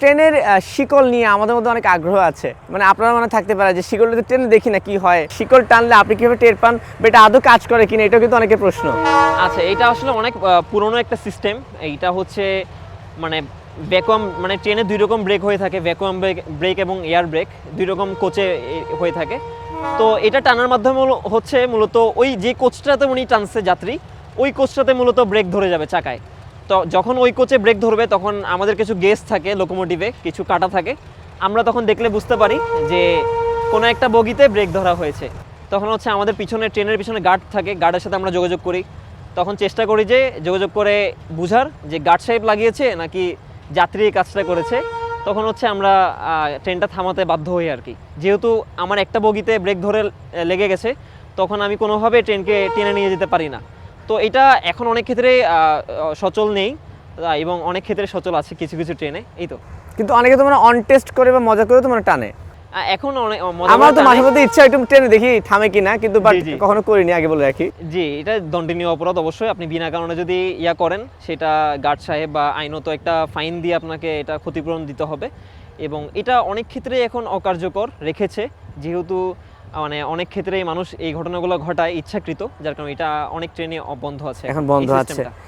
ট্রেনের শিকল নিয়ে আমাদের মধ্যে অনেক আগ্রহ আছে, মানে আপনারা মনে থাকতে পারে যে শিকলটা তো ট্রেনে দেখি না কি হয়, শিকল টানলে আপনি কিভাবে টের পান বা এটা আদৌ কাজ করে কিনা, এটাও কিন্তু অনেকের প্রশ্ন। আচ্ছা, এটা আসলে অনেক পুরনো একটা সিস্টেম। এইটা হচ্ছে মানে ভ্যাকুয়াম, মানে ট্রেনে দুই রকম ব্রেক হয়ে থাকে, ভ্যাকুয়াম ব্রেক এবং এয়ার ব্রেক, দুই রকম কোচে হয়ে থাকে। তো এটা টানার মাধ্যমে হচ্ছে মূলত ওই যে কোচটাতে উনি টানছে যাত্রী, ওই কোচটাতে মূলত ব্রেক ধরে যাবে চাকায়। তো যখন ওই কোচে ব্রেক ধরবে তখন আমাদের কিছু গেজ থাকে লোকোমোটিভে, কিছু কাটা থাকে, আমরা তখন দেখলে বুঝতে পারি যে কোনো একটা বগিতে ব্রেক ধরা হয়েছে। তখন হচ্ছে আমাদের পিছনে, ট্রেনের পিছনে গার্ড থাকে, গার্ডের সাথে আমরা যোগাযোগ করি। তখন চেষ্টা করি যে যোগাযোগ করে বুঝার যে গার্ড সাহেব লাগিয়েছে নাকি যাত্রী এই কাজটা করেছে। তখন হচ্ছে আমরা ট্রেনটা থামাতে বাধ্য হই আর কি। যেহেতু আমার একটা বগিতে ব্রেক ধরে লেগে গেছে, তখন আমি কোনোভাবে ট্রেনকে টেনে নিয়ে যেতে পারি না। তো এটা এখন অনেক ক্ষেত্রে সচল নেই এবং অনেক ক্ষেত্রে সচল আছে কিছু কিছু ট্রেনে। এই তো, কিন্তু অনেকে তো মানে অন টেস্ট করে বা মজা করে তো মানে টানে। এখন অনেক আমার তো মাঝে মধ্যে ইচ্ছা একটু ট্রেনে দেখি থামে কিনা, কিন্তু বাট কখনো করিনি, আগে বলে রাখি। জি, এটা দণ্ডনীয় অপরাধ অবশ্যই। আপনি বিনা কারণে যদি ইয়া করেন, সেটা গার্ড সাহেব বা আইনত একটা ফাইন দিয়ে আপনাকে এটা ক্ষতিপূরণ দিতে হবে। এবং এটা অনেক ক্ষেত্রে এখন অকার্যকর রেখেছে, যেহেতু মানে অনেক ক্ষেত্রেই মানুষ এই ঘটনাগুলো ঘটায় ইচ্ছাকৃত, যার কারণে এটা অনেক ট্রেনে বন্ধ আছে, এখন বন্ধ আছে।